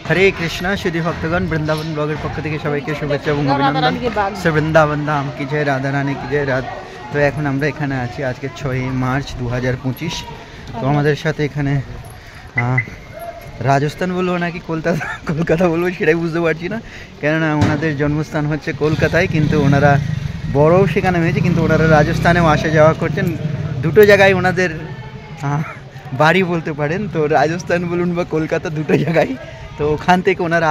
हरे कृष्णा शुद्धि भक्तगण वृंदावन ब्लॉगर पक्ष থেকে সবাইকে শুভেচ্ছা এবং অভিনন্দন। সে বৃন্দাবন ধাম কি জয়, রাধা রানী কি জয়। তো এখন আমরা এখানে আছি, আজকে 6 মার্চ 2025। তো আমাদের সাথে এখানে রাজস্থান বলবো নাকি কলকাতা বলবো সেটাই বুঝতে পারছি না, কেননা ওনাদের জন্মস্থান হচ্ছে কলকাতায়, কিন্তু ওনারা বড়ও সেখানে হয়েছে, কিন্তু ওনারা রাজস্থানেও আসা যাওয়া করছেন। দুটো জায়গায় ওনাদের বাড়ি বলতে পারেন, তো রাজস্থান বলুন বা কলকাতা দুটো জায়গায়। তো ওখান থেকে ওনারা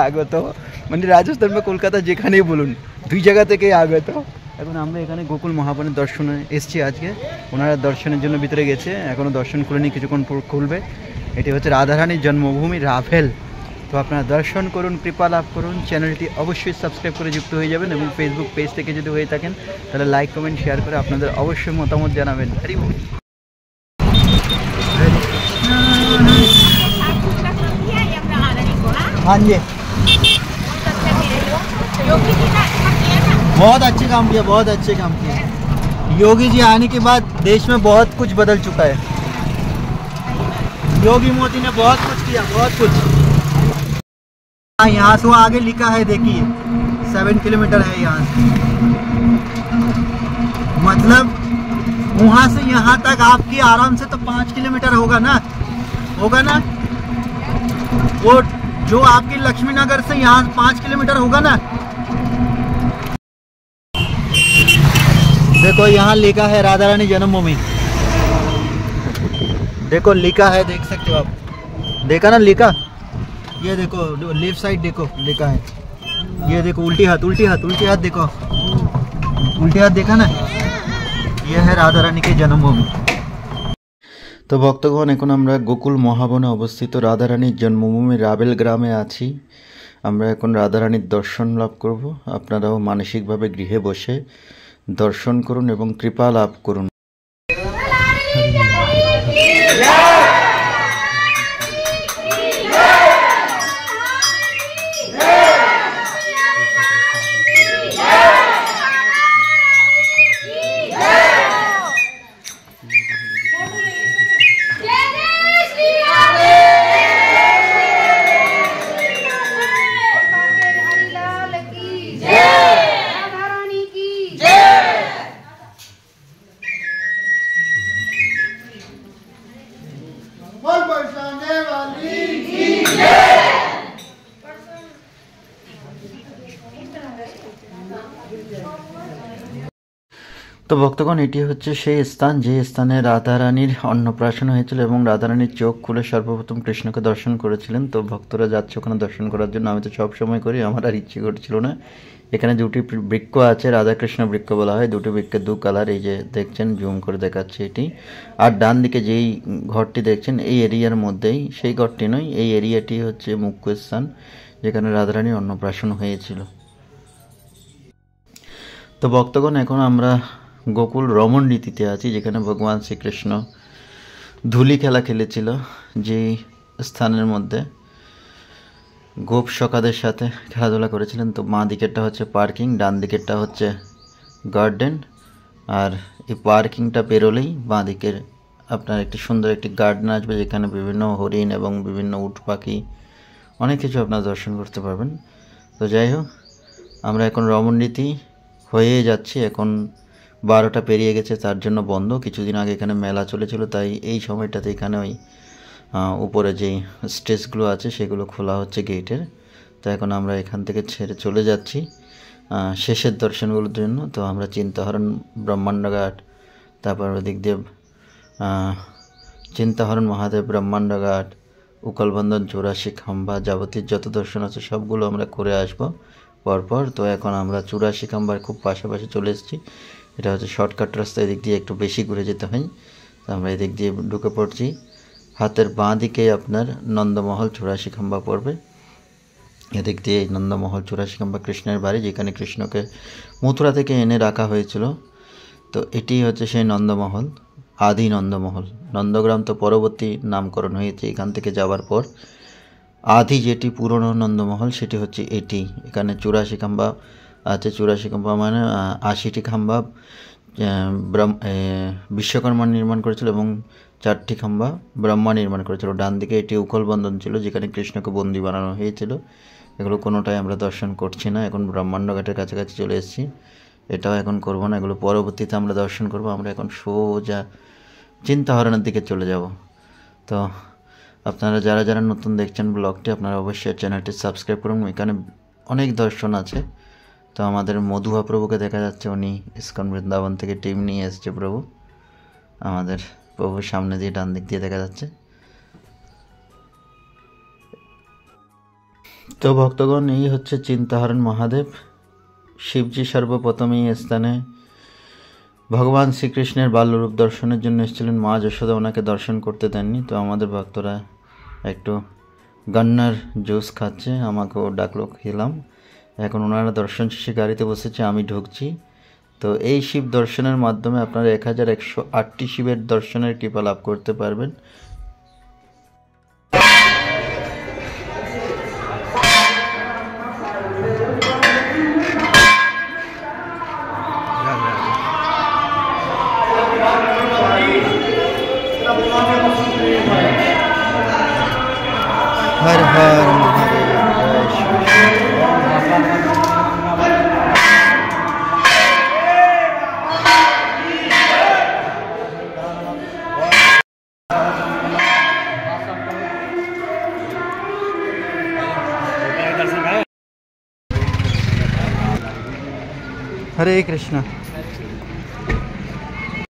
আগত, মানে রাজস্থান বা কলকাতা যেখানেই বলুন দুই জায়গা থেকেই আগত। এখন আমরা এখানে গোকুল মহাবনের দর্শনে এসেছি আজকে। ওনারা দর্শনের জন্য ভিতরে গেছে, এখনও দর্শন খুলেনি, কিছুক্ষণ পর খুলবে। এটি হচ্ছে রাধারানীর জন্মভূমি রাভেল। তো আপনারা দর্শন করুন, কৃপা লাভ করুন। চ্যানেলটি অবশ্যই সাবস্ক্রাইব করে যুক্ত হয়ে যাবেন, এবং ফেসবুক পেজ থেকে যদি হয়ে থাকেন তাহলে লাইক কমেন্ট শেয়ার করে আপনাদের অবশ্যই মতামত জানাবেন। হরি বল। हाँ जी, बहुत अच्छे काम किया, बहुत अच्छे काम किया। योगी जी आने के बाद देश में बहुत कुछ बदल चुका है। योगी मोदी ने बहुत कुछ किया, बहुत कुछ। यहाँ से वो आगे लिखा है, देखिए 7 किलोमीटर है यहाँ से, मतलब वहाँ से यहाँ तक आपकी आराम से तो 5 किलोमीटर होगा ना। वो जो आपकी लक्ष्मी नगर से यहाँ 5 किलोमीटर होगा ना। देखो यहाँ लिखा है राधा रानी जन्मभूमि, देखो लिखा है, देख सकते हो आप, देखा ना लिखा। ये देखो लेफ्ट साइड देखो लिखा है, ये देखो उल्टी हाथ देखो, उल्टी हाथ देखा ना, ये है राधा रानी की जन्मभूमि। তো ভক্তগণ, এখন আমরা গোকুল মহাবনে অবস্থিত রাধারানীর জন্মভূমি রাভেল গ্রামে আছি। আমরা এখন রাধারানীর দর্শন লাভ করব। আপনারাও মানসিকভাবে গৃহে বসে দর্শন করুন এবং কৃপা লাভ করুন। তো ভক্তগণ, এটি হচ্ছে সেই স্থান যে স্থানে রাধারানীর অন্নপ্রাশন হয়েছিল এবং রাধারানীর চোখ খুলে সর্বপ্রথম কৃষ্ণকে দর্শন করেছিলেন। তো ভক্তরা যাচ্ছে ওখানে দর্শন করার জন্য। আমি তো সব সময় করি, আমার আর ইচ্ছে করছিল না। এখানে দুটি বৃক্ষ আছে, রাধাকৃষ্ণ বৃক্ষ বলা হয়। দুটি বৃক্ষের দু কালার, এই যে দেখছেন, জুম করে দেখাচ্ছে এটি। আর ডান দিকে যেই ঘরটি দেখছেন এই এরিয়ার মধ্যেই, সেই ঘরটি নয়, এই এরিয়াটি হচ্ছে মুখ্য স্থান যেখানে রাধারানীর অন্নপ্রাশন হয়েছিল। তো ভক্তগণ, এখন আমরা গোকুল রমণ নীতিতে আছি, যেখানে ভগবান শ্রীকৃষ্ণ ধুলি খেলা খেলেছিল, যেই স্থানের মধ্যে গোপ সখাদের সাথে খেলাধুলা করেছিলেন। তো বাঁ দিকেরটা হচ্ছে পার্কিং, ডান দিকেরটা হচ্ছে গার্ডেন। আর এই পার্কিংটা পেরোলেই বাঁ দিকের আপনার একটি সুন্দর একটি গার্ডেন আসবে, যেখানে বিভিন্ন হরিণ এবং বিভিন্ন উট পাখি অনেক কিছু আপনারা দর্শন করতে পারবেন। তো যাই হোক, আমরা এখন রমণ নীতি হয়ে যাচ্ছি। এখন 12টা পেরিয়ে গেছে, তার জন্য বন্ধ। কিছুদিন আগে এখানে মেলা চলেছিল, তাই এই সময়টাতে এখানে ওই উপরে যেই স্টেজগুলো আছে সেগুলো খোলা হচ্ছে গেটের। তো এখন আমরা এখান থেকে ছেড়ে চলে যাচ্ছি শেষের দর্শনগুলোর জন্য। তো আমরা চিন্তাহরণ ব্রহ্মাণ্ডঘাট, তারপর ওদিক দিয়ে চিন্তাহরণ মহাদেব ব্রহ্মাণ্ডঘাট, উকালবন্ধন, 84 খাম্বা, যাবতীয় যত দর্শন আছে সবগুলো আমরা করে আসবো পরপর। তো এখন আমরা 84 খাম্বার খুব পাশাপাশি চলে এসেছি। এটা হচ্ছে শর্টকাট রাস্তা, এদিক দিয়ে একটু বেশি ঘুরে যেতে হয়। তো আমরা এদিক দিয়ে ঢুকে পড়ছি। হাতের বাঁ দিকে আপনার নন্দমহল 84 খাম্বা পড়বে। এদিক দিয়ে নন্দমহল 84 খাম্বা কৃষ্ণের বাড়ি, যেখানে কৃষ্ণকে মথুরা থেকে এনে রাখা হয়েছিল। তো এটি হচ্ছে সেই নন্দমহল, আদি নন্দমহল। নন্দগ্রাম তো পরবর্তী নামকরণ হয়েছে এখান থেকে যাওয়ার পর। আদি যেটি পুরনো নন্দমহল সেটি হচ্ছে এটি। এখানে 84 খাম্বা আছে। 84 খাম্বা মানে 80টি খাম্বা বিশ্বকর্মা নির্মাণ করেছিল এবং 4টি খাম্বা ব্রহ্মা নির্মাণ করেছিল। ডান দিকে এটি উখল বন্ধন ছিল যেখানে কৃষ্ণকে বন্দি বানানো হয়েছিল। এগুলো কোনোটাই আমরা দর্শন করছি না, এখন ব্রহ্মাণ্ড ঘাটের কাছাকাছি চলে এসেছি। এটাও এখন করব না, এগুলো পরবর্তীতে আমরা দর্শন করব। আমরা এখন সোজা চিন্তাহরণের দিকে চলে যাব। তো আপনারা যারা যারা নতুন দেখছেন ব্লগটি, আপনারা অবশ্যই চ্যানেলটি সাবস্ক্রাইব করুন। এখানে অনেক দর্শন আছে। তো আমাদের মধুয়া প্রভুকে দেখা যাচ্ছে, উনি ইসকন বৃন্দাবন থেকে টিম নিয়ে এসছে প্রভু। আমাদের প্রভুর সামনে দিয়ে ডান দিক দিয়ে দেখা যাচ্ছে। তো ভক্তগণ, এই হচ্ছে চিন্তাহরণ মহাদেব। শিবজি সর্বপ্রথম এই স্থানে ভগবান শ্রীকৃষ্ণের বাল্যরূপ দর্শনের জন্য এসেছিলেন। মা যশোদা ওনাকে দর্শন করতে দেননি। তো আমাদের ভক্তরা একটু গান্নার জুস খাচ্ছে, আমাকেও ডাকলো, খেলাম। এখন ওনারা দর্শন শেষে গাড়িতে বসেছে, আমি ঢুকছি। তো এই শিব দর্শনের মাধ্যমে আপনারা 1108টি শিবের দর্শনের কৃপা লাভ করতে পারবেন। हर हर महादेव, जय श्री हरे कृष्ण।